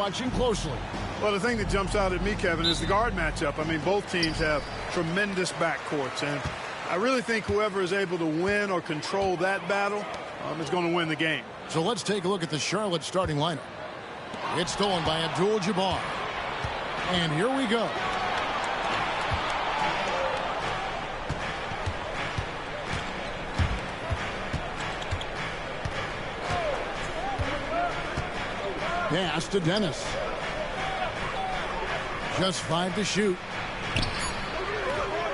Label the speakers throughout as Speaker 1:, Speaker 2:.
Speaker 1: watching closely?
Speaker 2: Well, the thing that jumps out at me, Kevin, is the guard matchup. I mean, both teams have tremendous backcourts, and I really think whoever is able to win or control that battle is going to win the game.
Speaker 1: So let's take a look at the Charlotte starting lineup. It's stolen by Abdul-Jabbar. And here we go. Pass to Dennis. Just 5 to shoot.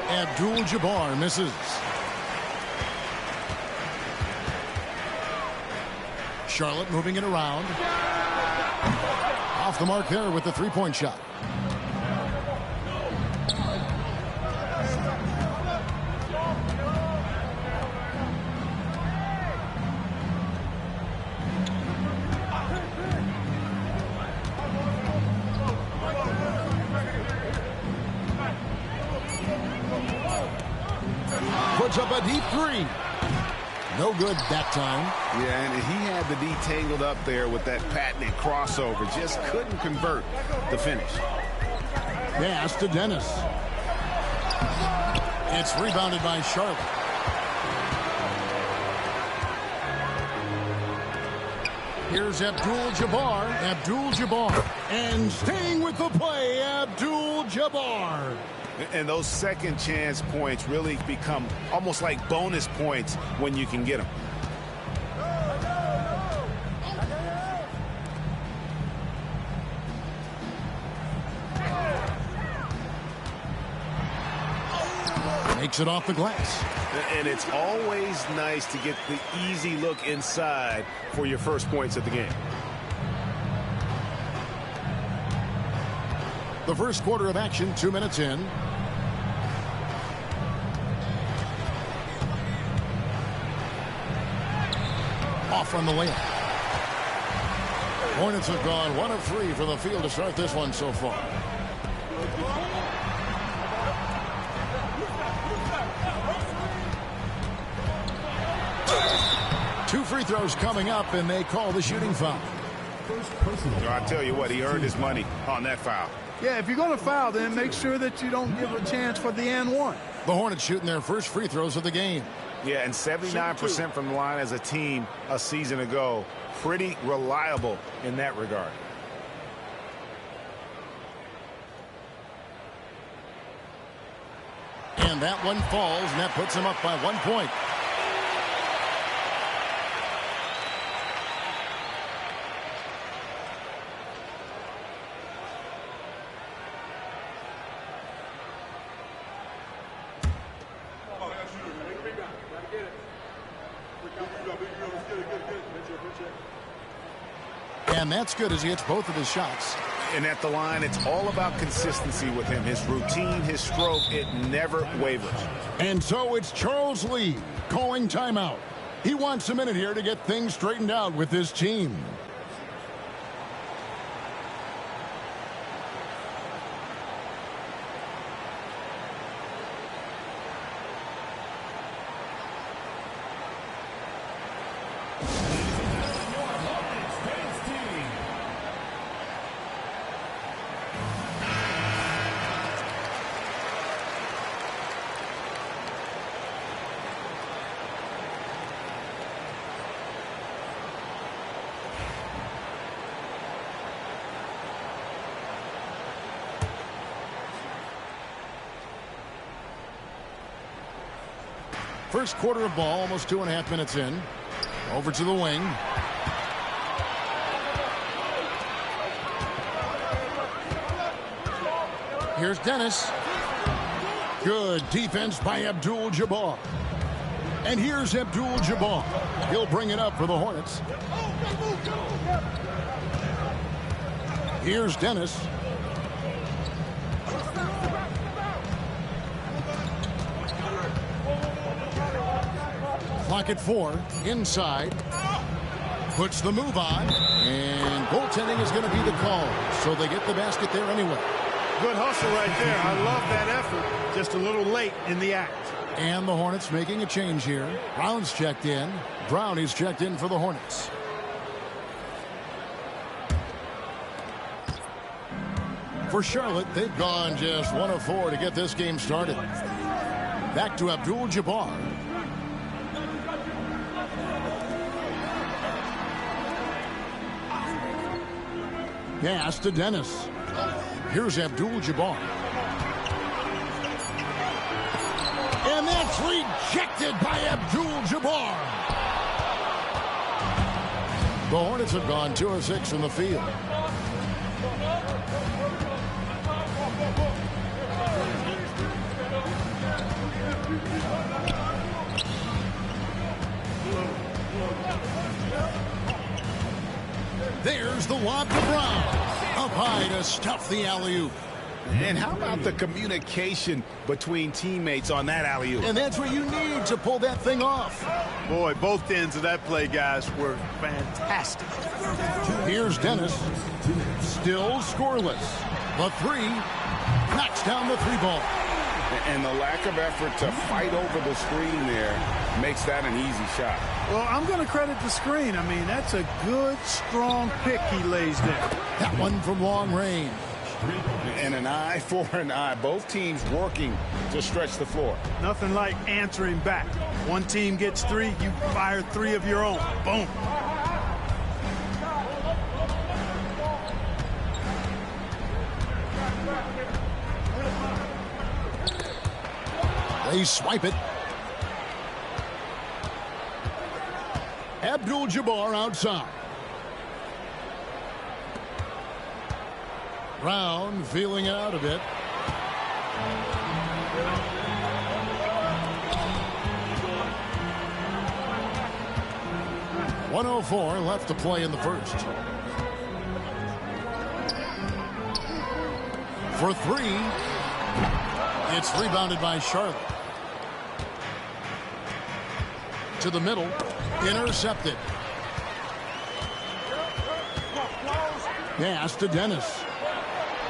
Speaker 1: Abdul-Jabbar misses. Charlotte moving it around. Off the mark there with the three-point shot. Puts up a deep three. No good that time.
Speaker 3: Yeah, and he had the D tangled up there with that patented crossover. Just couldn't convert the finish.
Speaker 1: Pass to Dennis. It's rebounded by Charlotte. Here's Abdul-Jabbar. Abdul-Jabbar. And staying with the play, Abdul-Jabbar.
Speaker 3: And those second chance points really become almost like bonus points when you can get them.
Speaker 1: Makes it off the glass.
Speaker 3: And it's always nice to get the easy look inside for your first points of the game.
Speaker 1: The first quarter of action, 2 minutes in. Off on the layup. Hornets have gone 1 of 3 from the field to start this one so far. Two free throws coming up, and they call the shooting foul.
Speaker 3: I tell you what, he earned his money on that foul.
Speaker 2: Yeah, if you're going to foul, then make sure that you don't give a chance for the and one.
Speaker 1: The Hornets shooting their first free throws of the game.
Speaker 3: Yeah, and 79% from the line as a team a season ago. Pretty reliable in that regard.
Speaker 1: And that one falls, and that puts him up by 1 point. And that's good as he hits both of his shots.
Speaker 3: And at the line, it's all about consistency with him. His routine, his stroke, it never wavers.
Speaker 1: And so it's Charles Lee calling timeout. He wants a minute here to get things straightened out with his team. First quarter of ball, almost 2.5 minutes in. Over to the wing. Here's Dennis. Good defense by Abdul-Jabbar. And here's Abdul-Jabbar. He'll bring it up for the Hornets. Here's Dennis. Clock at 4. Inside. Puts the move on. And goaltending is going to be the call. So they get the basket there anyway.
Speaker 2: Good hustle right there. I love that effort. Just a little late in the act.
Speaker 1: And the Hornets making a change here. Brown's checked in. Brown is checked in for the Hornets. For Charlotte, they've gone just 1 of 4 to get this game started. Back to Abdul-Jabbar. Pass to Dennis. Here's Abdul-Jabbar. And that's rejected by Abdul-Jabbar. The Hornets have gone 2 of 6 from the field. There's the lob to Brown. Up high to stuff the alley-oop.
Speaker 3: And how about the communication between teammates on that alley-oop?
Speaker 1: And that's what you need to pull that thing off.
Speaker 2: Boy, both ends of that play, guys, were fantastic.
Speaker 1: Here's Dennis. Still scoreless. The 3 knocks down the 3 ball.
Speaker 4: And the lack of effort to fight over the screen there makes that an easy shot.
Speaker 2: Well, I'm going to credit the screen. I mean, that's a good, strong pick he lays there.
Speaker 1: That one from long range.
Speaker 4: And an eye for an eye. Both teams working to stretch the floor.
Speaker 2: Nothing like answering back. One team gets 3, you fire 3 of your own. Boom.
Speaker 1: They swipe it. Abdul-Jabbar outside. Brown feeling it out a bit. .104 left to play in the first. For 3. It's rebounded by Charlotte. To the middle. Intercepted. Pass to Dennis.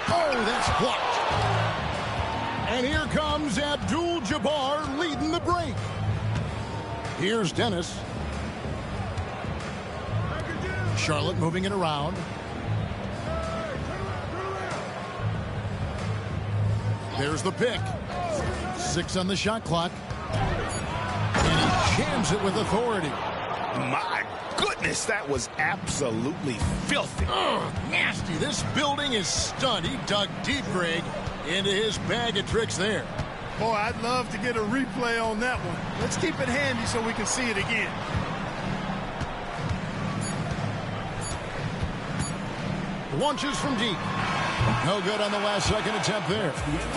Speaker 1: Oh, that's blocked. And here comes Abdul-Jabbar leading the break. Here's Dennis. Charlotte moving it around. There's the pick. 6 on the shot clock. And he jams it with authority.
Speaker 3: My goodness, that was absolutely filthy.
Speaker 1: Ugh, nasty. This building is stunned. He dug deep, Greg, into his bag of tricks there.
Speaker 2: Boy, I'd love to get a replay on that one. Let's keep it handy so we can see it again.
Speaker 1: Launches from deep. No good on the last second attempt there.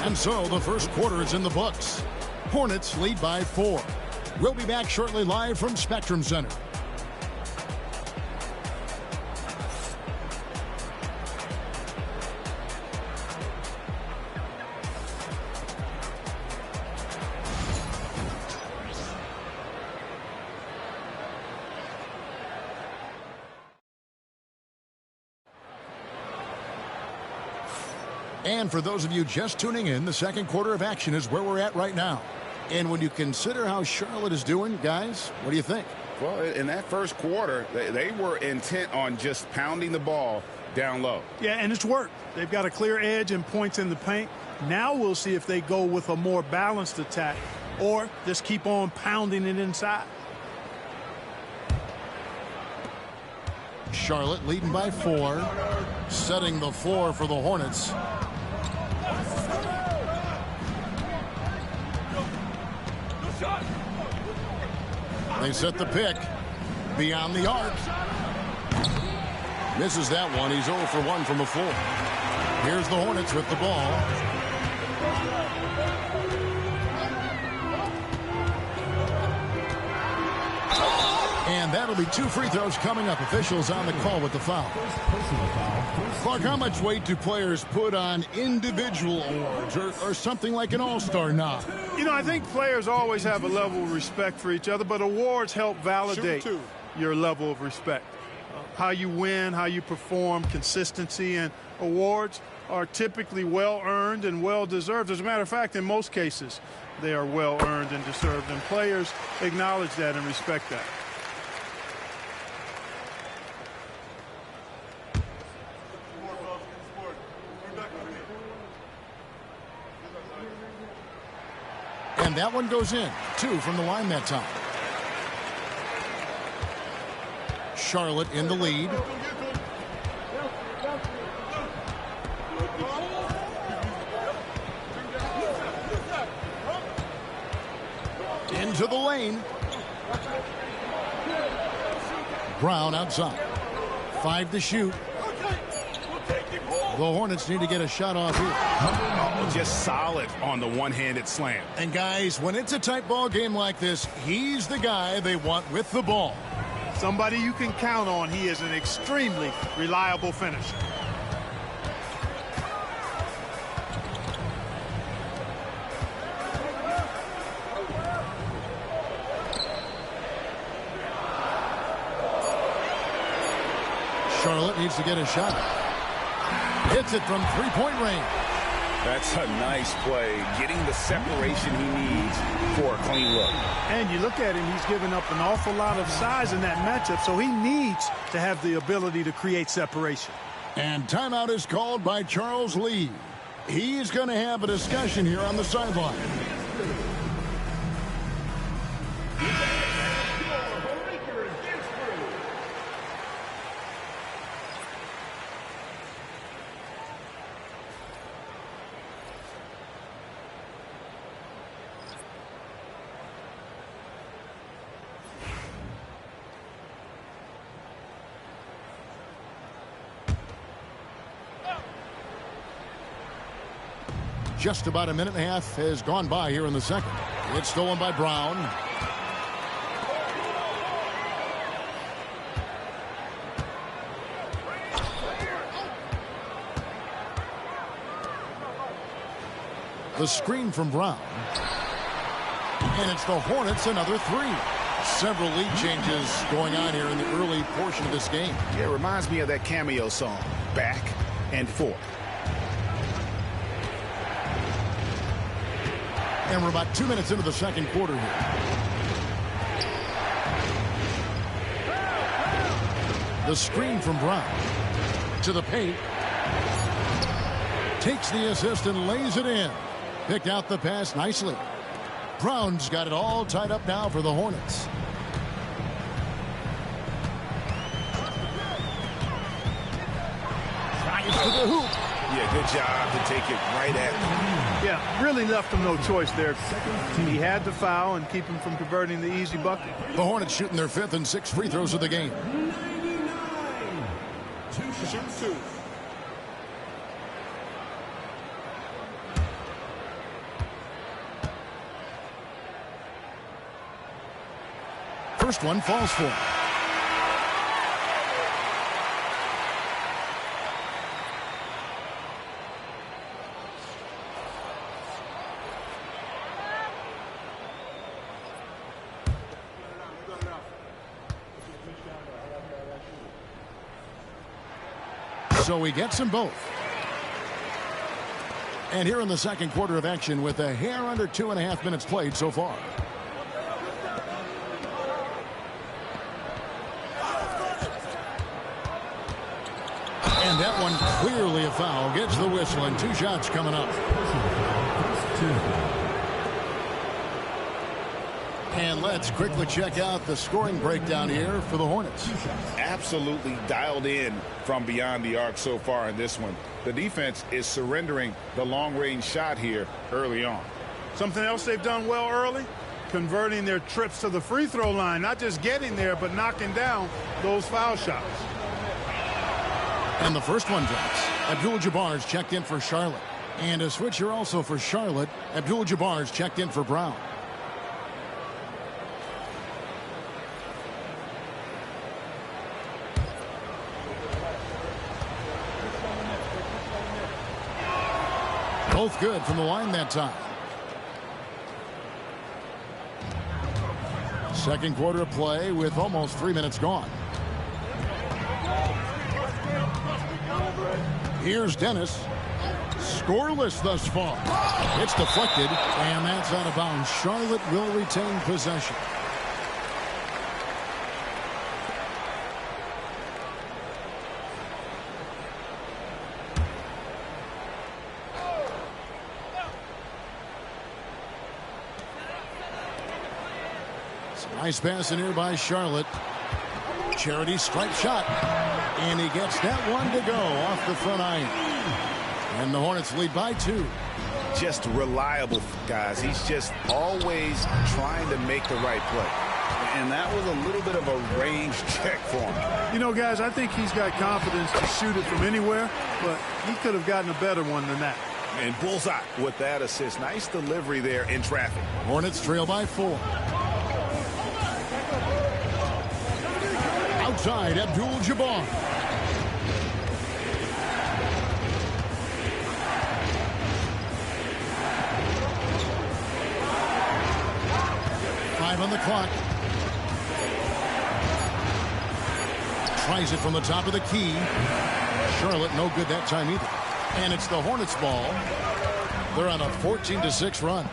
Speaker 1: And so the first quarter is in the books. Hornets lead by 4. We'll be back shortly live from Spectrum Center. And for those of you just tuning in, the second quarter of action is where we're at right now. And when you consider how Charlotte is doing, guys, what do you think?
Speaker 4: Well, in that first quarter, they were intent on just pounding the ball down low.
Speaker 2: Yeah, and it's worked. They've got a clear edge and points in the paint. Now we'll see if they go with a more balanced attack or just keep on pounding it inside.
Speaker 1: Charlotte leading by 4, setting the floor for the Hornets. They set the pick beyond the arc. Misses that one. He's 0 for 1 from the floor. Here's the Hornets with the ball. And that'll be 2 free throws coming up. Officials on the call with the foul. Clark, how much weight do players put on individual awards or something like an all-star nod?
Speaker 2: You know, I think players always have a level of respect for each other, but awards help validate your level of respect. How you win, how you perform, consistency, and awards are typically well-earned and well-deserved. As a matter of fact, in most cases, they are well-earned and deserved, and players acknowledge that and respect that.
Speaker 1: And that one goes in. 2 from the line that time. Charlotte in the lead. Into the lane. Brown outside. 5 to shoot. The Hornets need to get a shot off here.
Speaker 4: Oh, just solid on the one-handed slam.
Speaker 1: And guys, when it's a tight ball game like this, he's the guy they want with the ball.
Speaker 2: Somebody you can count on. He is an extremely reliable finisher.
Speaker 1: Charlotte needs to get a shot. Hits it from three-point range.
Speaker 4: That's a nice play, getting the separation he needs for a clean look.
Speaker 2: And you look at him, he's given up an awful lot of size in that matchup, so he needs to have the ability to create separation.
Speaker 1: And timeout is called by Charles Lee. He's going to have a discussion here on the sideline. Just about a minute and a half has gone by here in the second. It's stolen by Brown. The screen from Brown. And it's the Hornets another 3. Several lead changes going on here in the early portion of this game.
Speaker 3: Yeah, it reminds me of that Cameo song, Back and Forth.
Speaker 1: And we're about 2 minutes into the second quarter here. The screen from Brown. To the paint. Takes the assist and lays it in. Picked out the pass nicely. Brown's got it all tied up now for the Hornets. Drives to the hoop.
Speaker 3: Yeah, good job to take it right at them.
Speaker 2: Yeah, really left him no choice there. He had to foul and keep him from converting the easy bucket.
Speaker 1: The Hornets shooting their 5th and 6th free throws of the game.
Speaker 2: Shoot 2.
Speaker 1: First one falls for him. So he gets them both. And here in the second quarter of action with a hair under 2.5 minutes played so far. And that one clearly a foul. Gets the whistle and 2 shots coming up. And let's quickly check out the scoring breakdown here for the Hornets.
Speaker 4: Absolutely dialed in from beyond the arc so far in this one. The defense is surrendering the long-range shot here early on.
Speaker 2: Something else they've done well early, converting their trips to the free throw line, not just getting there, but knocking down those foul shots.
Speaker 1: And the first one drops. Abdul-Jabbar's checked in for Charlotte. And a switch here also for Charlotte. Abdul-Jabbar's checked in for Brown. Both good from the line that time. Second quarter of play with almost 3 minutes gone. Here's Dennis. Scoreless thus far. It's deflected, and that's out of bounds. Charlotte will retain possession. Nice pass in here by Charlotte. Charity strike shot. And he gets that one to go off the front iron. And the Hornets lead by 2.
Speaker 3: Just reliable, guys. He's just always trying to make the right play. And that was a little bit of a range check for him.
Speaker 2: You know, guys, I think he's got confidence to shoot it from anywhere, but he could have gotten a better one than that.
Speaker 3: And bullseye with that assist. Nice delivery there in traffic.
Speaker 1: Hornets trail by 4. Outside, Abdul-Jabbar. On the clock. Tries it from the top of the key. Charlotte no good that time either. And it's the Hornets ball. They're on a 14-6 run.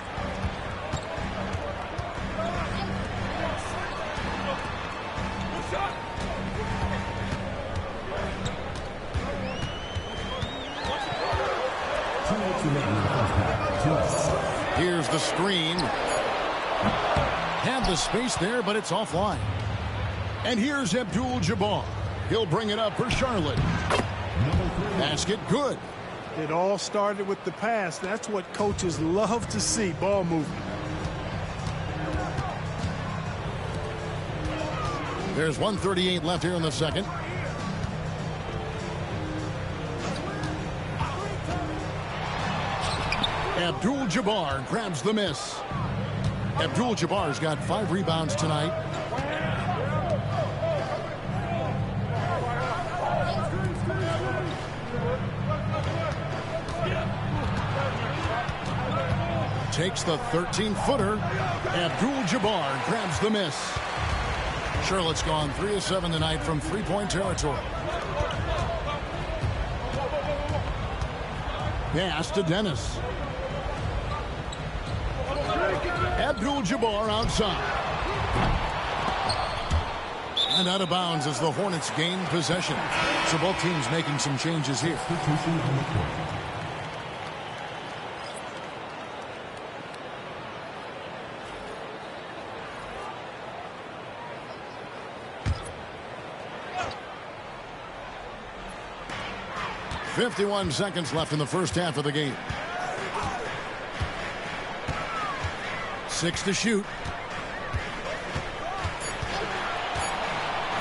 Speaker 1: Here's the screen. Had the space there, but it's offline. And here's Abdul-Jabbar. He'll bring it up for Charlotte. Basket good.
Speaker 2: It all started with the pass. That's what coaches love to see, ball movement.
Speaker 1: There's 1:38 left here in the second. Abdul-Jabbar grabs the miss. Abdul-Jabbar's got 5 rebounds tonight. Takes the 13-footer. Abdul-Jabbar grabs the miss. Charlotte's gone 3 of 7 tonight from three-point territory. Pass to Dennis. Abdul-Jabbar outside. And out of bounds as the Hornets gain possession. So both teams making some changes here. .51 seconds left in the first half of the game. 6 to shoot.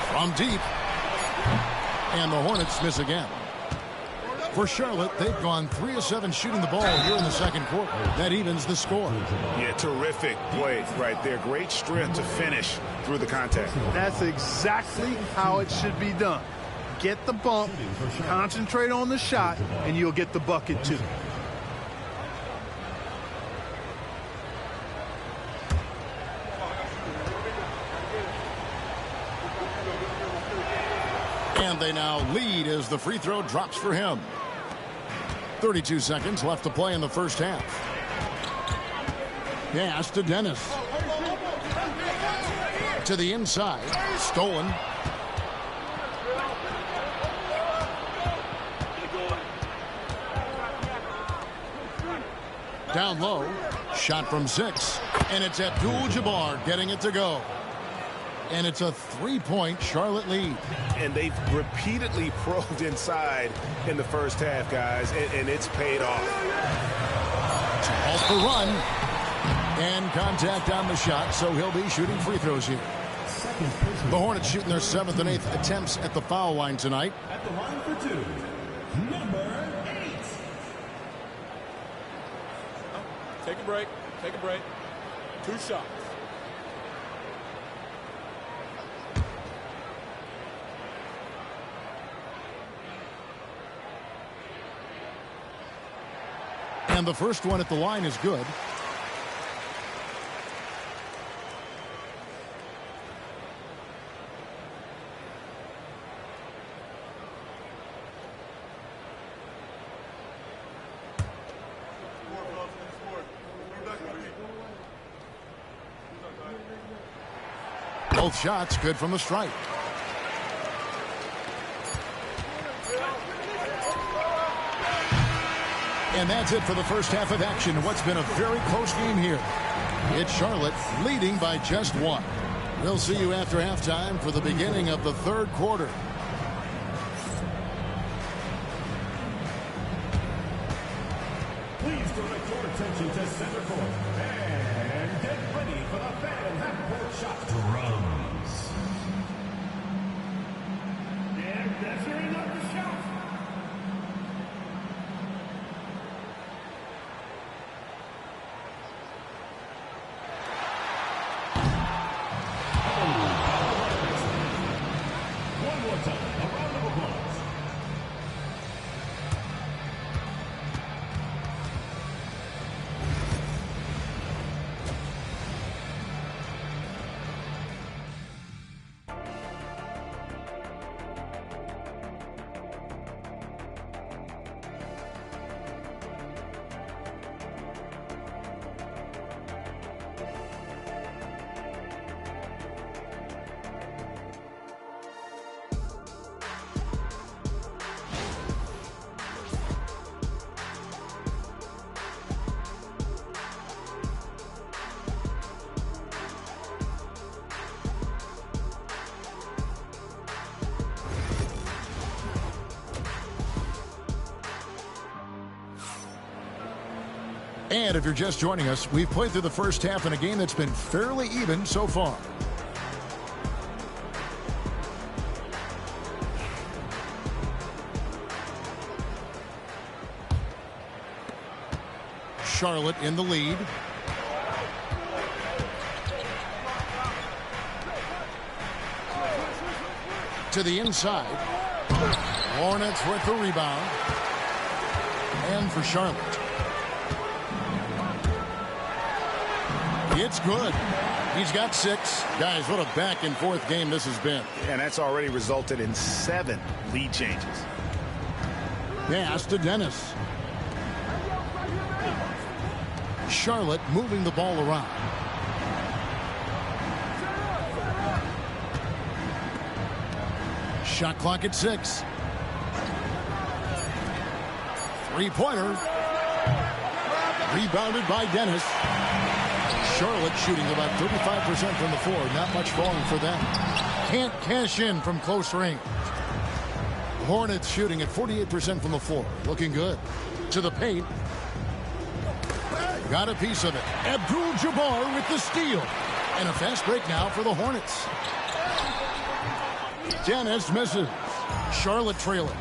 Speaker 1: From deep. And the Hornets miss again. For Charlotte, they've gone 3 of 7 shooting the ball here in the second quarter. That evens the score.
Speaker 3: Yeah, terrific play right there. Great strength to finish through the contact.
Speaker 2: That's exactly how it should be done. Get the bump, concentrate on the shot, and you'll get the bucket too.
Speaker 1: And they now lead as the free throw drops for him. 32 seconds left to play in the first half. Pass to Dennis. To the inside. Stolen. Down low. Shot from 6. And it's Abdul-Jabbar getting it to go. And it's a 3-point Charlotte lead.
Speaker 3: And they've repeatedly probed inside in the first half, guys, and it's paid off.
Speaker 1: Off the run. And contact on the shot, so he'll be shooting free throws here. The Hornets shooting their 7th and 8th attempts at the foul line tonight.
Speaker 5: At the line for 2, number 8.
Speaker 6: Take a break. Take a break. 2 shots.
Speaker 1: And the first one at the line is good. Both shots good from the stripe. And that's it for the first half of action. What's been a very close game here. It's Charlotte leading by just 1. We'll see you after halftime for the beginning of the third quarter.
Speaker 5: Please direct your attention to center court and get ready for the fan half-court shot. Drums. And measuring up the shot. One more time, a round of applause.
Speaker 1: And if you're just joining us, we've played through the first half in a game that's been fairly even so far. Charlotte in the lead. To the inside. Hornets with the rebound. And for Charlotte. It's good. He's got 6. Guys, what a back-and-forth game this has been.
Speaker 3: And that's already resulted in 7 lead changes.
Speaker 1: Pass to Dennis. Charlotte moving the ball around. Shot clock at 6. Three-pointer. Rebounded by Dennis. Charlotte shooting about 35% from the floor. Not much falling for them. Can't cash in from close range. Hornets shooting at 48% from the floor. Looking good. To the paint. Got a piece of it. Abdul-Jabbar with the steal. And a fast break now for the Hornets. Dennis misses. Charlotte trailing.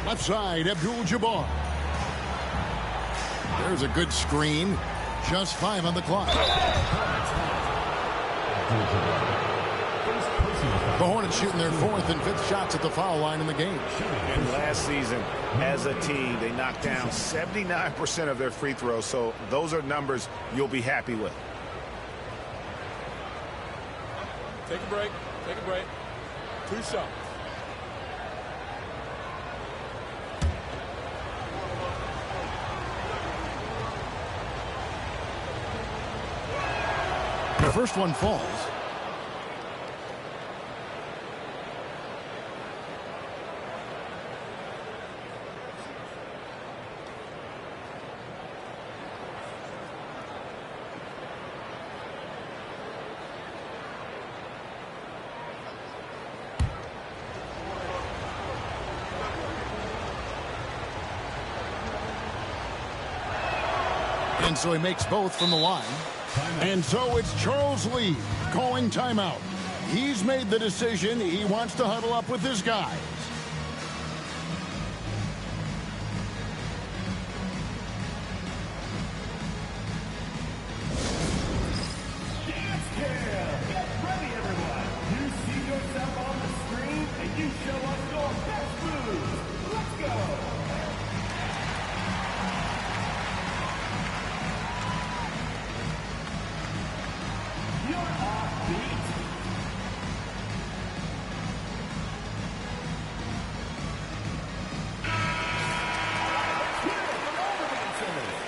Speaker 1: Left side, Abdul-Jabbar. There's a good screen. Just 5 on the clock. The Hornets shooting their 4th and 5th shots at the foul line in the game.
Speaker 3: And last season, as a team, they knocked down 79% of their free throws, so those are numbers you'll be happy with.
Speaker 6: Take a break. Take a break. 2 shots.
Speaker 1: The first one falls. And so he makes both from the line. And so it's Charles Lee calling timeout. He's made the decision. He wants to huddle up with his guys.
Speaker 5: Dance Cam! Get ready, everyone! You see yourself on the screen, and you show us your best moves. Let's go! You're offbeat. Let's hear it from all the dancers.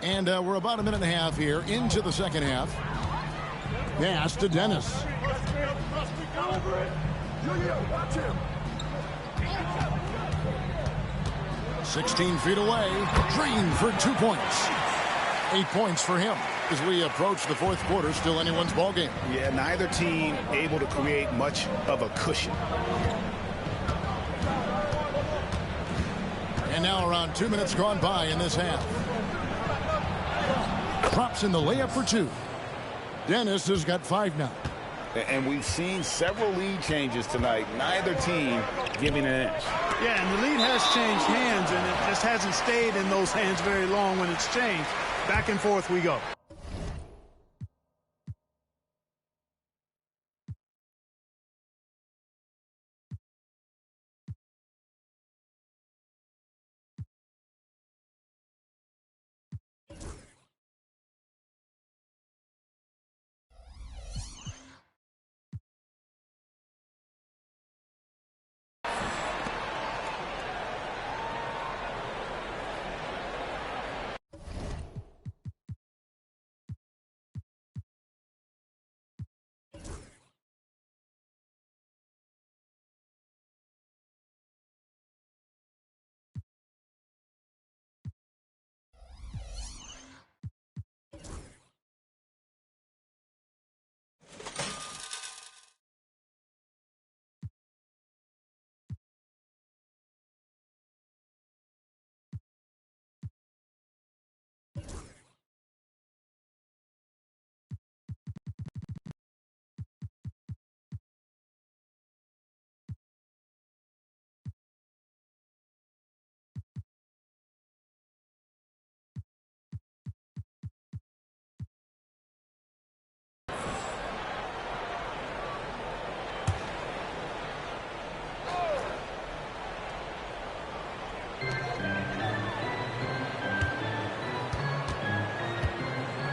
Speaker 1: And we're about a minute and a half here into the second half. Pass to Dennis. 16 feet away. Drained for 2 points. 8 points for him as we approach the fourth quarter. Still anyone's ball game.
Speaker 3: Yeah, neither team able to create much of a cushion.
Speaker 1: And now around 2 minutes gone by in this half. Drops in the layup for 2. Dennis has got 5 now.
Speaker 3: And we've seen several lead changes tonight. Neither team giving an inch.
Speaker 2: Yeah, and the lead has changed hands, and it just hasn't stayed in those hands very long when it's changed. Back and forth we go.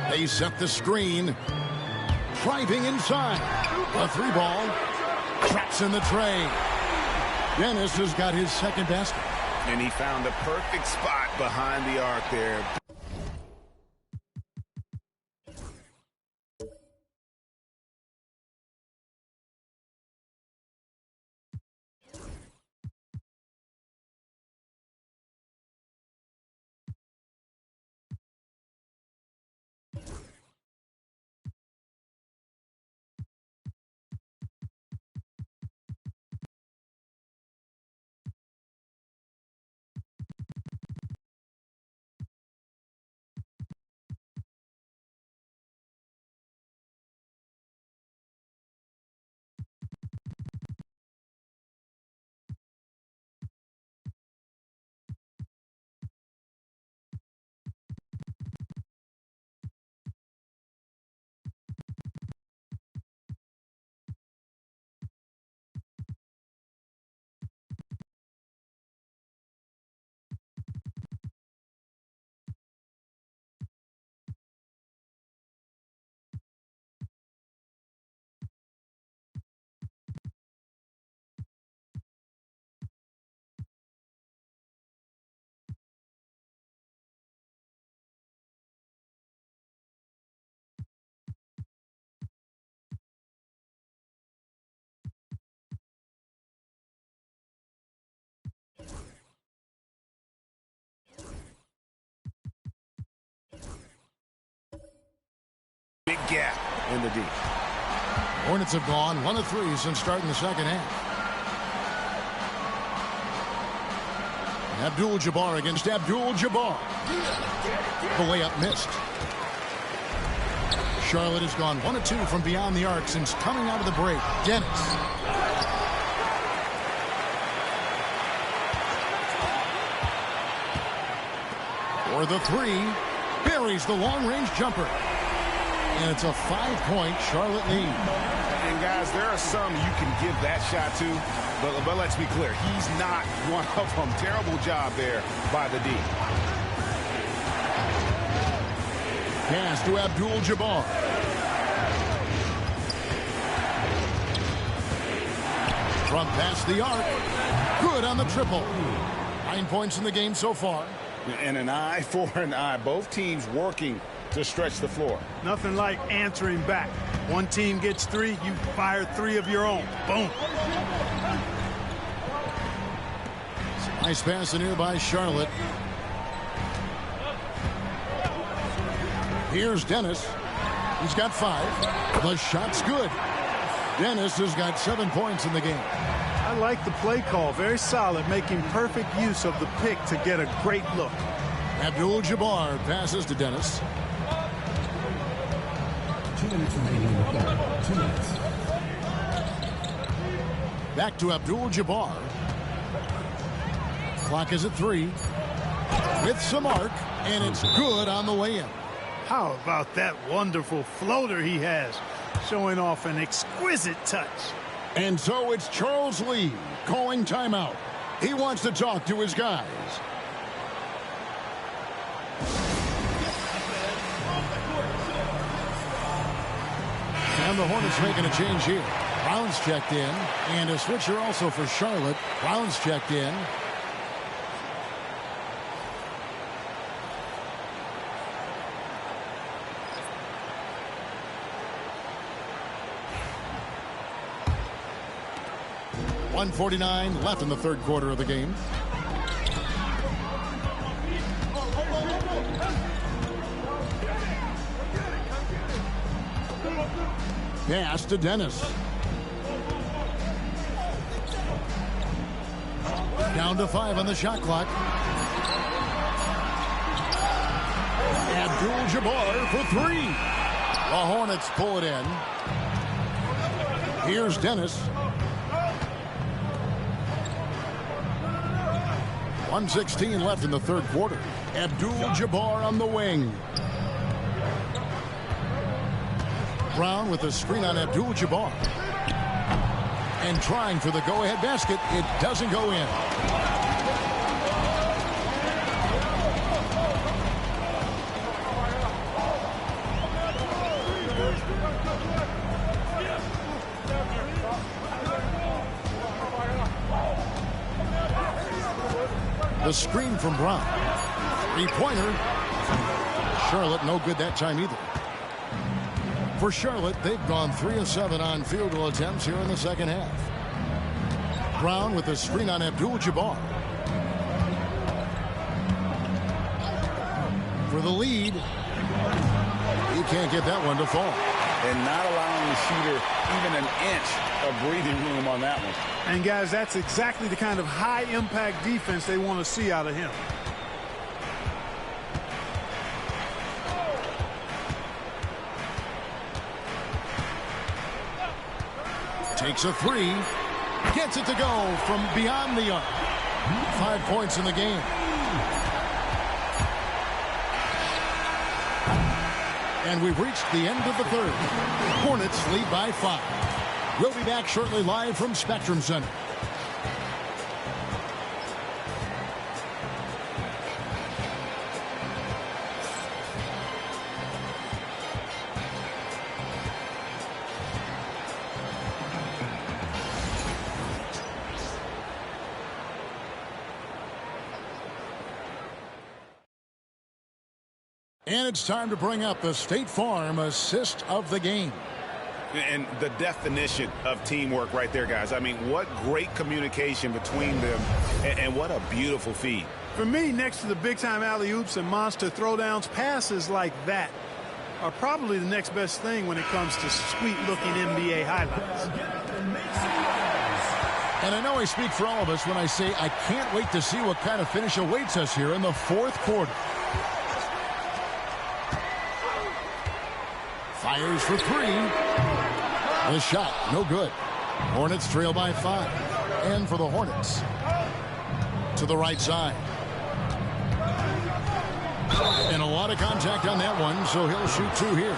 Speaker 1: They set the screen. Driving inside. A 3-ball. Traps in the tray. Dennis has got his second basket.
Speaker 3: And he found the perfect spot behind the arc there. Big gap in the deep.
Speaker 1: Hornets have gone 1 of 3 since starting the second half. Abdul-Jabbar against Abdul-Jabbar. The layup missed. Charlotte has gone 1 of 2 from beyond the arc since coming out of the break. Dennis. For the 3. Buries the long-range jumper. And it's a 5-point Charlotte lead.
Speaker 3: And guys, there are some you can give that shot to, but let's be clear, he's not one of them. Terrible job there by the D.
Speaker 1: Pass to Abdul-Jabbar. From past the arc. Good on the triple. 9 points in the game so far.
Speaker 4: And an eye for an eye. Both teams working to stretch the floor.
Speaker 2: Nothing like answering back. One team gets 3, you fire 3 of your own. Boom.
Speaker 1: Nice pass in here by Charlotte. Here's Dennis. He's got 5. The shot's good. Dennis has got 7 points in the game.
Speaker 2: I like the play call. Very solid, making perfect use of the pick to get a great look.
Speaker 1: Abdul-Jabbar passes to Dennis.
Speaker 5: 2 minutes remaining in the third. 2 minutes.
Speaker 1: Back to Abdul-Jabbar. Clock is at 3. With some arc, and it's good on the way in.
Speaker 2: How about that wonderful floater he has, showing off an exquisite touch.
Speaker 1: And so it's Charles Lee calling timeout. He wants to talk to his guys. And the Hornets making a change here. Brown's checked in, and a switcher also for Charlotte. Brown's checked in. .149 left in the third quarter of the game. Pass to Dennis. Down to 5 on the shot clock. Abdul-Jabbar for 3. The Hornets pull it in. Here's Dennis. 1:16 left in the third quarter. Abdul-Jabbar on the wing. Brown with a screen on Abdul-Jabbar. And trying for the go-ahead basket. It doesn't go in. The screen from Brown. Three-pointer. Charlotte no good that time either. For Charlotte, they've gone 3 of 7 on field goal attempts here in the second half. Brown with a screen on Abdul-Jabbar. For the lead. He can't get that one to fall.
Speaker 4: And not allowing the shooter even an inch of breathing room on that one.
Speaker 2: And guys, that's exactly the kind of high-impact defense they want to see out of him.
Speaker 1: Takes a 3. Gets it to go from beyond the arc. 5 points in the game. And we've reached the end of the third. Hornets lead by 5. We'll be back shortly live from Spectrum Center. And it's time to bring up the State Farm assist of the game.
Speaker 4: And the definition of teamwork right there, guys. I mean, what great communication between them, and what a beautiful feed.
Speaker 2: For me, next to the big-time alley-oops and monster throwdowns, passes like that are probably the next best thing when it comes to sweet-looking NBA highlights.
Speaker 1: And I know I speak for all of us when I say I can't wait to see what kind of finish awaits us here in the fourth quarter. Fires for 3. The shot, no good. Hornets trail by 5. And for the Hornets, to the right side. And a lot of contact on that one, so he'll shoot 2 here.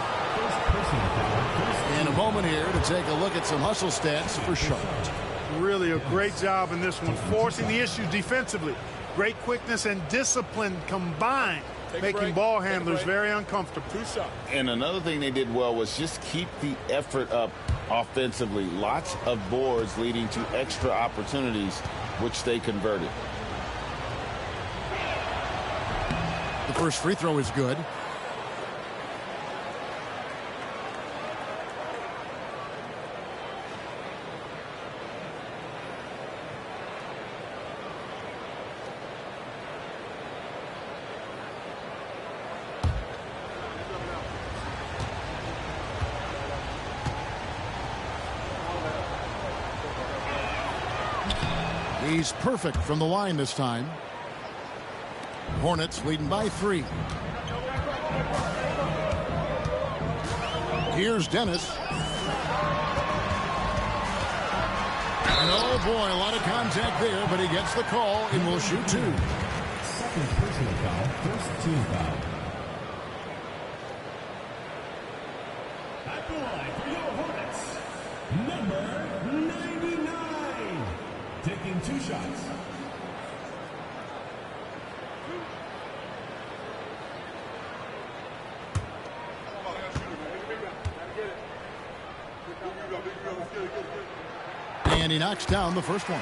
Speaker 1: And a moment here to take a look at some hustle stats for Charlotte.
Speaker 2: Really a great job in this one, forcing the issue defensively. Great quickness and discipline combined, making ball handlers very uncomfortable.
Speaker 6: 2 shots.
Speaker 4: And another thing they did well was just keep the effort up offensively. Lots of boards leading to extra opportunities, which they converted.
Speaker 1: The first free throw is good. He's perfect from the line this time. Hornets leading by 3. Here's Dennis. And oh boy, a lot of contact there, but he gets the call and will shoot 2.
Speaker 5: Second personal foul, first team foul. At the line for your Hornets, number 99. Taking 2 shots.
Speaker 1: And he knocks down the first one.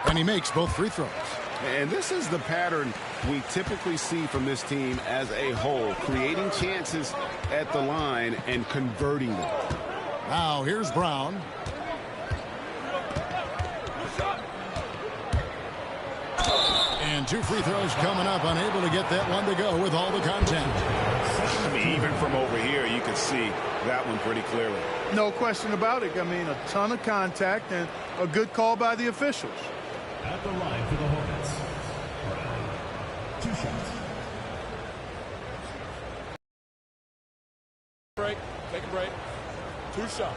Speaker 1: And he makes both free throws.
Speaker 7: And this is the pattern we typically see from this team as a whole, creating chances at the line and converting them.
Speaker 1: Now here's Brown. And 2 free throws coming up, unable to get that one to go with all the contact.
Speaker 3: I mean, even from over here, you can see that one pretty clearly.
Speaker 2: No question about it. I mean, a ton of contact and a good call by the officials.
Speaker 5: At the line for the Hornets, Brown, 2 shots.
Speaker 6: Break. Take a break. 2 shots.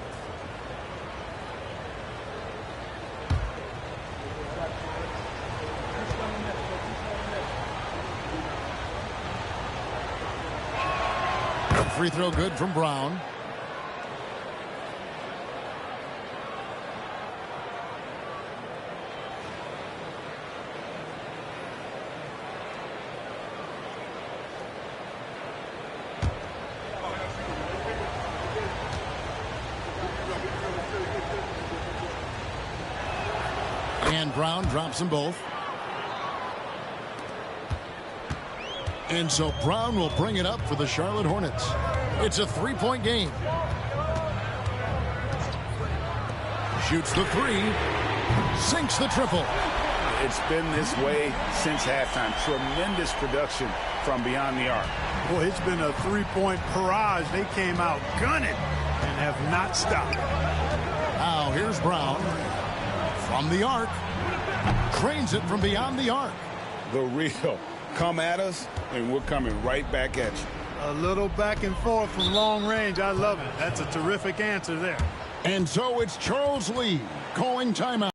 Speaker 1: Free throw good from Brown. And Brown drops them both. And so Brown will bring it up for the Charlotte Hornets. It's a 3-point game. Shoots the 3. Sinks the triple.
Speaker 3: It's been this way since halftime. Tremendous production from beyond the arc.
Speaker 2: Boy, it's been a 3-point barrage. They came out gunning and have not stopped.
Speaker 1: Now here's Brown from the arc. Cranes it from beyond the arc.
Speaker 3: The real. Come at us, and we're coming right back at you.
Speaker 2: A little back and forth from long range. I love it. That's a terrific answer there.
Speaker 1: And so it's Charles Lee calling timeout.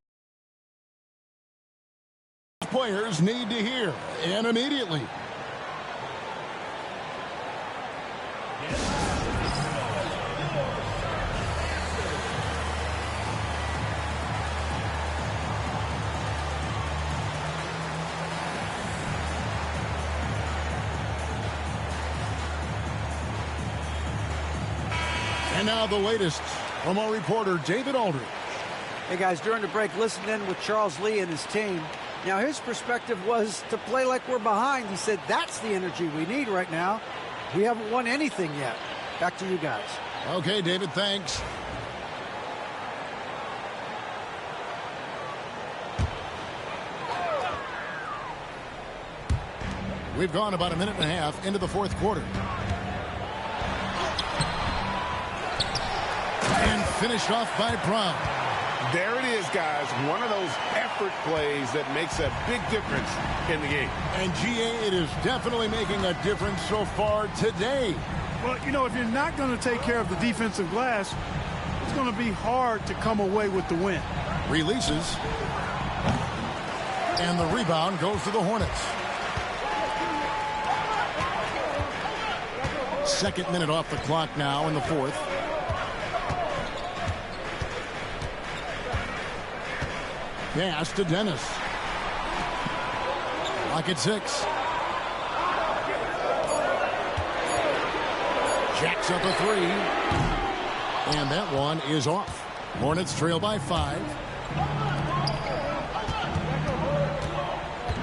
Speaker 1: Players need to hear, and immediately. And now the latest from our reporter, David Aldridge.
Speaker 8: Hey, guys, during the break, listen in with Charles Lee and his team. Now, his perspective was to play like we're behind. He said that's the energy we need right now. We haven't won anything yet. Back to you guys.
Speaker 1: Okay, David, thanks. We've gone about a minute and a half into the fourth quarter. And finished off by Brown.
Speaker 7: There it is, guys. One of those effort plays that makes a big difference in the game.
Speaker 1: And, GA, it is definitely making a difference so far today.
Speaker 2: Well, you know, if you're not going to take care of the defensive glass, it's going to be hard to come away with the win.
Speaker 1: Releases. And the rebound goes to the Hornets. Second minute off the clock now in the fourth. Pass to Dennis. Clock at 6. Jacks up a 3. And that one is off. Hornets trail by 5.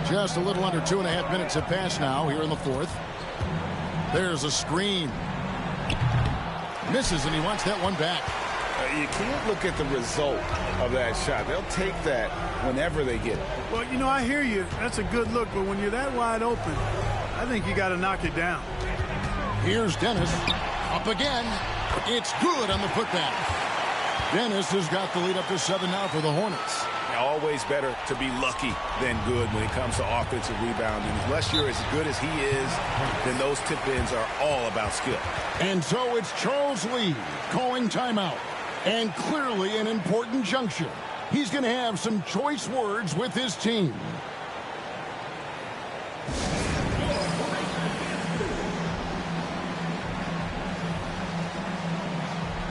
Speaker 1: Just a little under 2.5 minutes have passed now here in the fourth. There's a screen. Misses, and he wants that one back.
Speaker 3: You can't look at the result of that shot. They'll take that whenever they get it.
Speaker 2: Well, you know, I hear you. That's a good look, but when you're that wide open, I think you got to knock it down.
Speaker 1: Here's Dennis. Up again. It's good on the putback. Dennis has got the lead up to 7 now for the Hornets.
Speaker 3: Always better to be lucky than good when it comes to offensive rebounding. Unless you're as good as he is, then those tip-ins are all about skill.
Speaker 1: And so it's Charles Lee calling timeout. And clearly an important juncture. He's going to have some choice words with his team.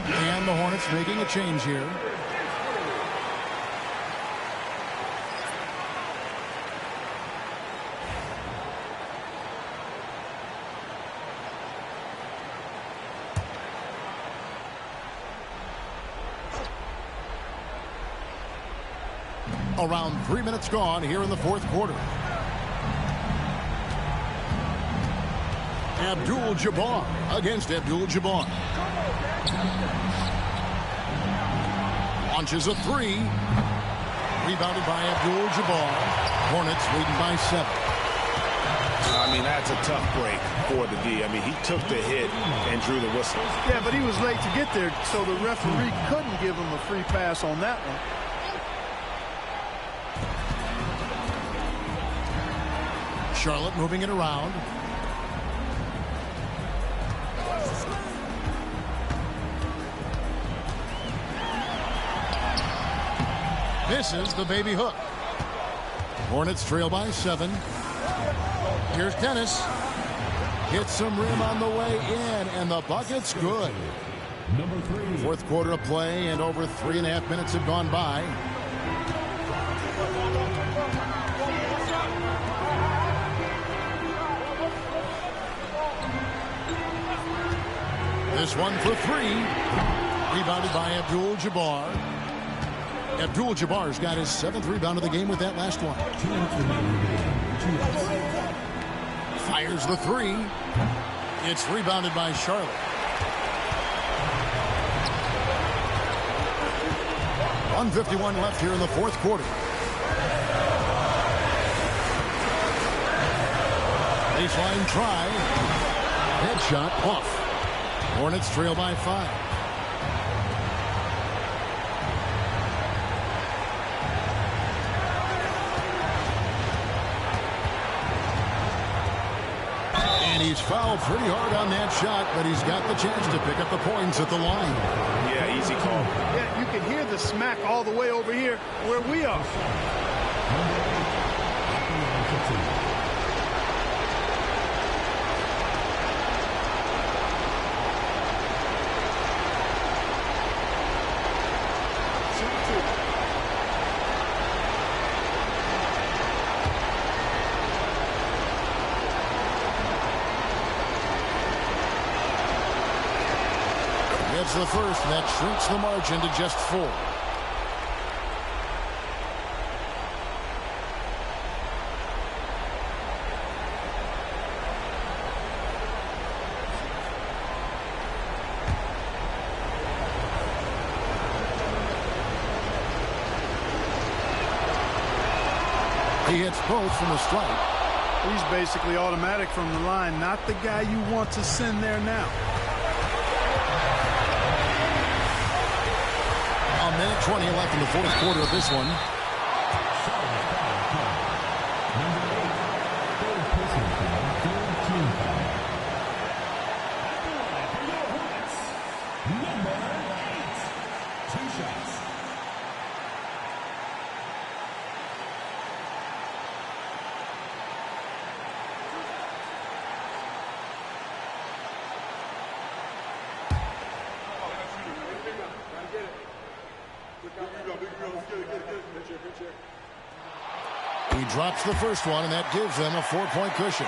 Speaker 1: And the Hornets making a change here. Around 3 minutes gone here in the fourth quarter. Abdul-Jabbar against Abdul-Jabbar. Launches a 3. Rebounded by Abdul-Jabbar. Hornets leading by 7.
Speaker 3: I mean, that's a tough break for the D. I mean, he took the hit and drew the whistle.
Speaker 2: Yeah, but he was late to get there, so the referee couldn't give him a free pass on that one.
Speaker 1: Charlotte moving it around. This is the baby hook. Hornets trail by 7. Here's Dennis. Hits some rim on the way in, and the bucket's good. Fourth quarter of play, and over 3.5 minutes have gone by. This one for 3. Rebounded by Abdul-Jabbar. Abdul-Jabbar's got his 7th rebound of the game with that last one. Fires the 3. It's rebounded by Charlotte. .151 left here in the fourth quarter. Baseline try. Headshot off. Hornets trail by 5. And he's fouled pretty hard on that shot, but he's got the chance to pick up the points at the line.
Speaker 3: Yeah, easy call.
Speaker 2: Yeah, you can hear the smack all the way over here where we are.
Speaker 1: The first, and that shrinks the margin to just 4. He hits both from the stripe.
Speaker 2: He's basically automatic from the line, not the guy you want to send there now.
Speaker 1: A minute 20 left in the fourth quarter of this one. He drops the first one, and that gives them a 4-point cushion.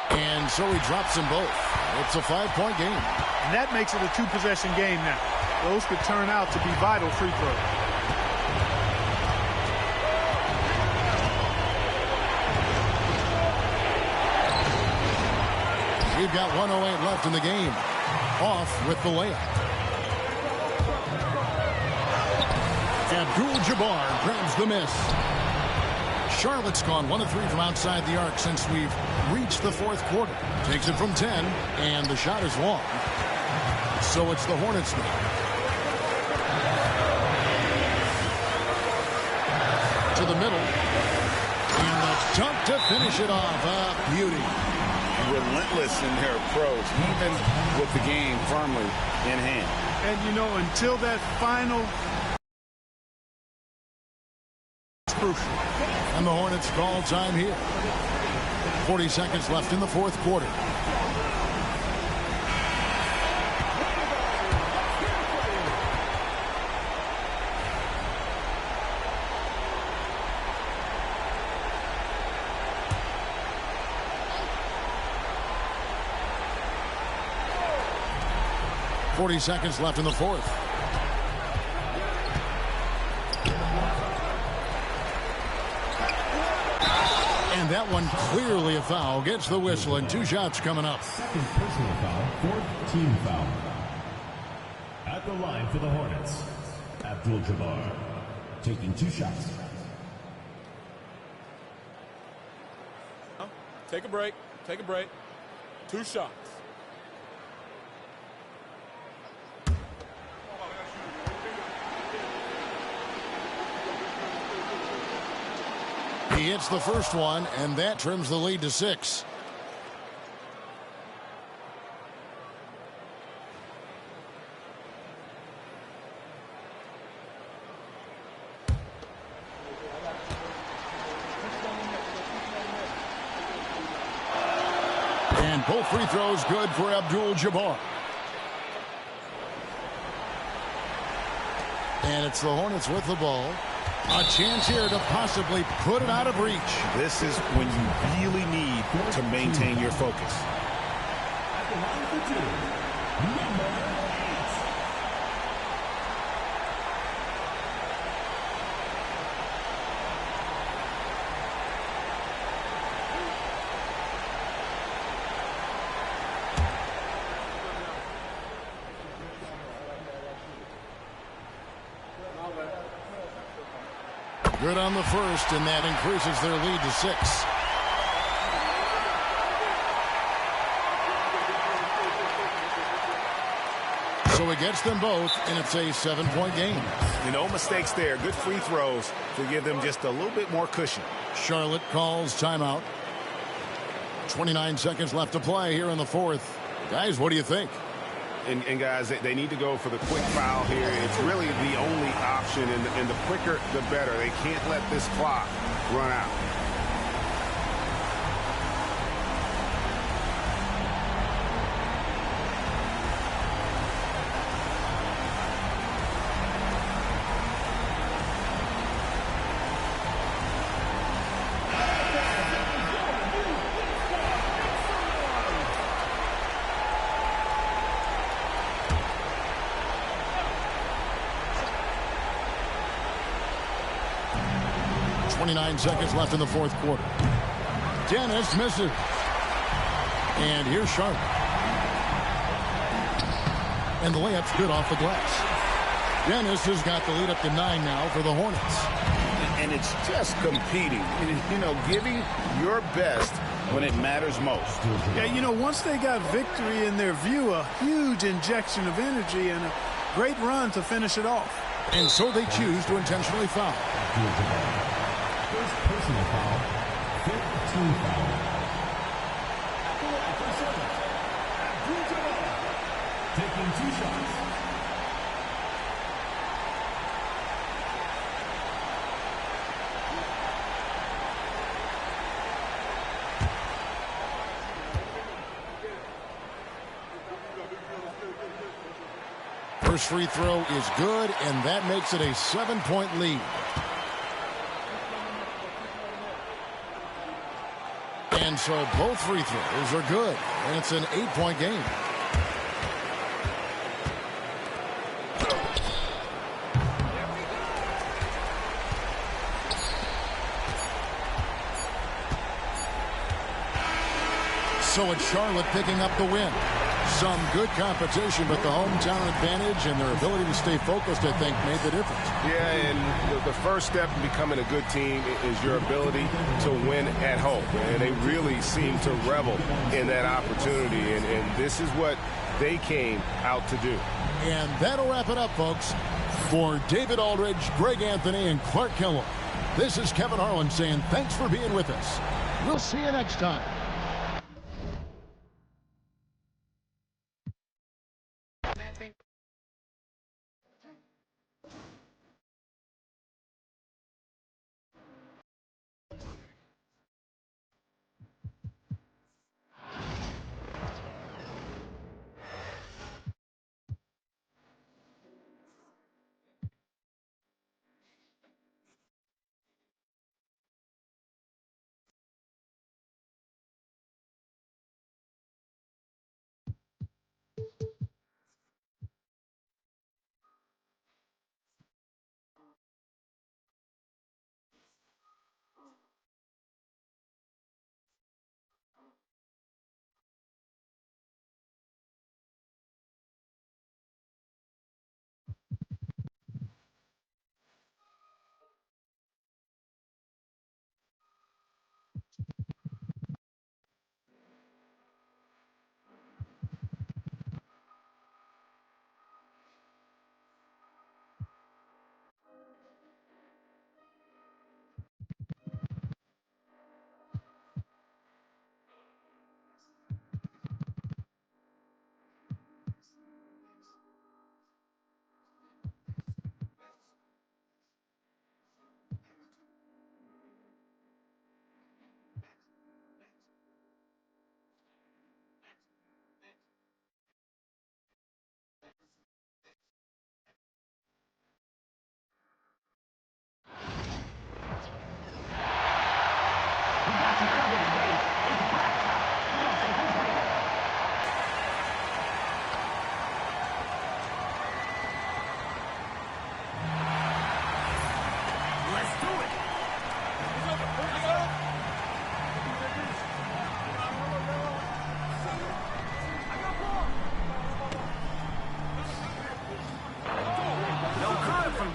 Speaker 1: And so he drops them both. It's a 5-point game.
Speaker 2: And that makes it a 2-possession game now. Those could turn out to be vital free throws.
Speaker 1: We've got 1:08 left in the game. Off with the layup. Abdul-Jabbar grabs the miss. Charlotte's gone 1 of 3 from outside the arc since we've reached the fourth quarter. Takes it from 10, and the shot is long. So it's the Hornets now. To the middle. And the dunk to finish it off. A beauty.
Speaker 3: Relentless in their approach, even with the game firmly in hand.
Speaker 2: And, you know, until that final, it's crucial.
Speaker 1: And the Hornets call time here. 40 seconds left in the fourth quarter. .40 seconds left in the fourth. And that one clearly a foul. Gets the whistle, and 2 shots coming up.
Speaker 5: Second personal foul, 4th team foul. At the line for the Hornets, Abdul-Jabbar taking 2 shots.
Speaker 6: Take a break. Take a break. 2 shots.
Speaker 1: He hits the first one, and that trims the lead to 6. And both free throws good for Abdul-Jabbar. And it's the Hornets with the ball. A chance here to possibly put it out of reach.
Speaker 3: This is when you really need to maintain your focus.
Speaker 5: At the line for 2, number
Speaker 1: 8. Good on the first, and that increases their lead to 6. So it gets them both, and it's a 7-point game.
Speaker 3: No mistakes there. Good free throws to give them just a little bit more cushion.
Speaker 1: Charlotte calls timeout. 29 seconds left to play here in the fourth. Guys, what do you think?
Speaker 7: And guys, they need to go for the quick foul here. It's really the only option, and the quicker, the better. They can't let this clock run out.
Speaker 1: Seconds left in the fourth quarter. Dennis misses. And here's Charlotte. And the layup's good off the glass. Dennis has got the lead up to 9 now for the Hornets.
Speaker 3: And it's just competing. You know, giving your best when it matters most.
Speaker 2: Yeah, you know, once they got victory in their view, a huge injection of energy and a great run to finish it off.
Speaker 1: And so they choose to intentionally foul.
Speaker 5: First personal foul, 5th team foul. Taking 2 shots.
Speaker 1: First free throw is good, and that makes it a 7-point lead. And so both free throws are good, and it's an 8-point game. So it's Charlotte picking up the win. Some good competition, but the hometown advantage and their ability to stay focused, I think, made the difference.
Speaker 7: Yeah, and the first step in becoming a good team is your ability to win at home. And they really seem to revel in that opportunity, and this is what they came out to do.
Speaker 1: And that'll wrap it up, folks. For David Aldridge, Greg Anthony, and Clark Kellogg, this is Kevin Harlan saying thanks for being with us. We'll see you next time.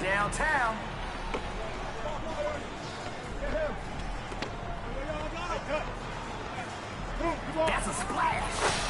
Speaker 5: Downtown. That's a splash.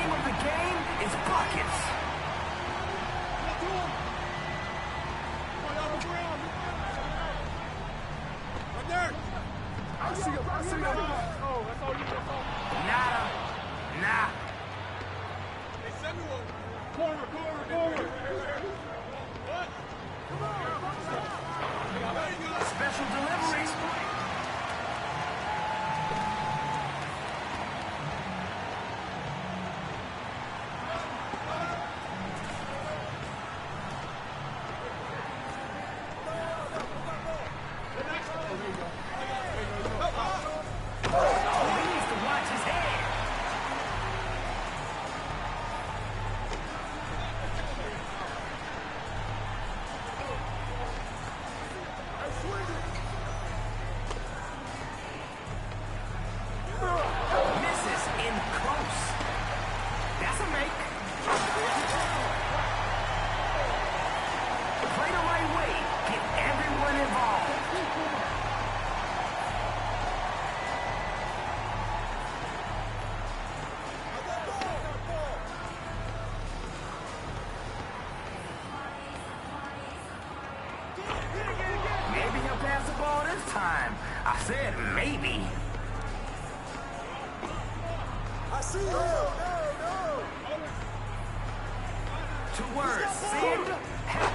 Speaker 5: name of the game is buckets.
Speaker 6: Right there.
Speaker 5: I see him.
Speaker 6: Oh, that's all you can.
Speaker 5: Nada. Nah.
Speaker 6: Hey, Samuel. Corner. What?
Speaker 5: Special deliveries. He needs to watch his head. Misses in close. That's a make. Play the right way. Get everyone involved. Maybe he'll pass the ball this time. I said maybe. Two words. Send help.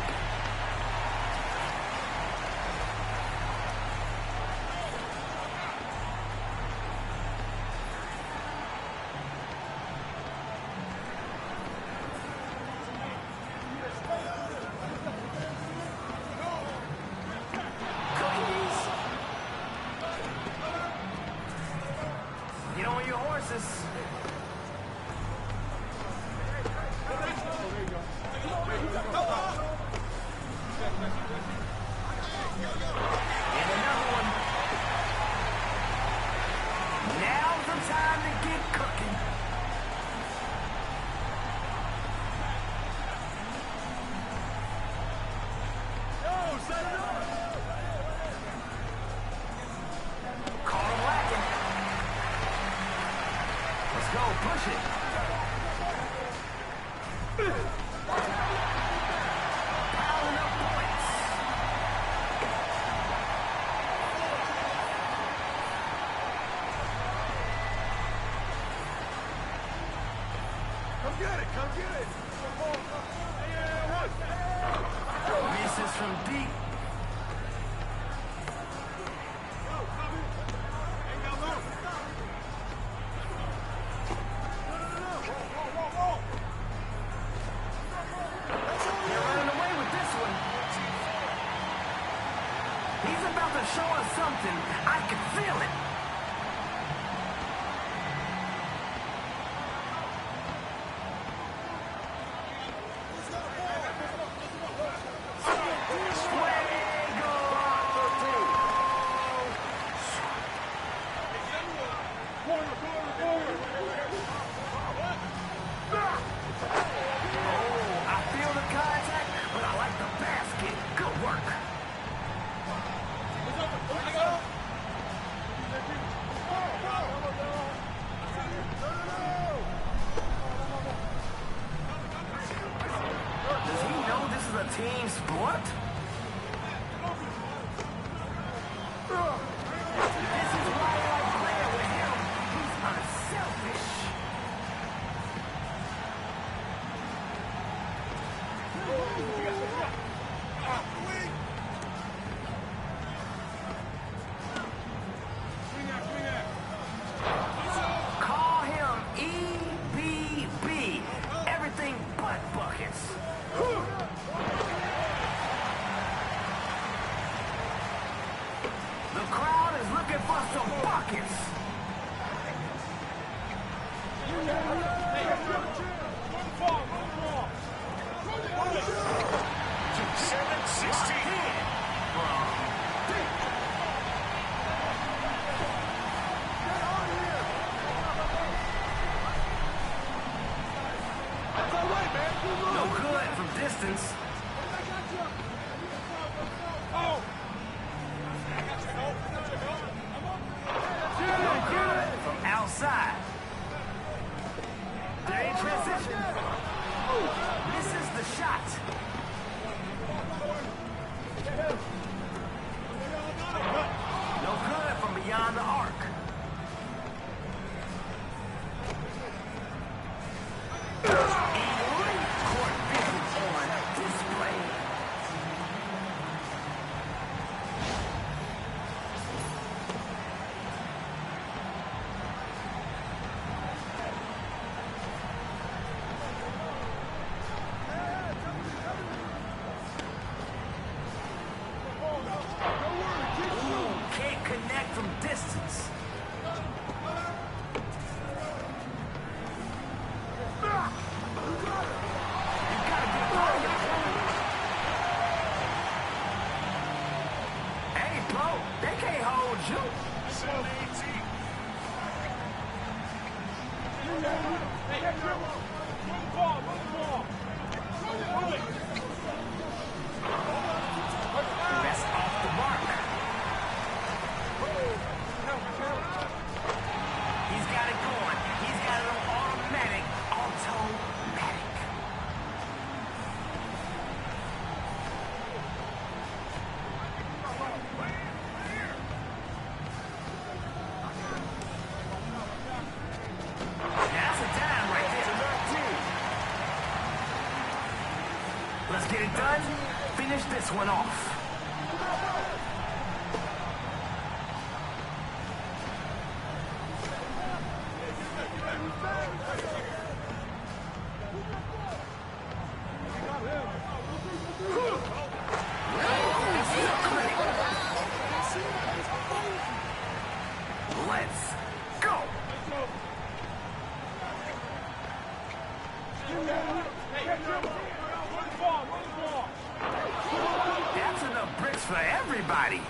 Speaker 5: Cookies. Get on your horses. And another one. Now's the time to get cooking. Caught him lacking. Let's go, push it. Piling up points.
Speaker 6: Come get it.
Speaker 5: Misses from deep. They're running away with this one. He's about to show us something. I can feel it. Oh, I feel the contact, but I like the basket. Good work. Does he know this is a team sport? This is why I like playing with him. He's unselfish. Call him EBB. Everything but buckets. The crowd is looking for some buckets. No good from distance. No good from outside. There ain't Misses the shot. No good from beyond the arc. Elite court vision on display. Can't connect from distance. Hey, bro, they can't hold you. That's off the mark. He's got it going. He's got it on automatic. Automatic. That's a dime right there. Let's get it done. Finish this one off. Let's go. That's enough bricks for everybody.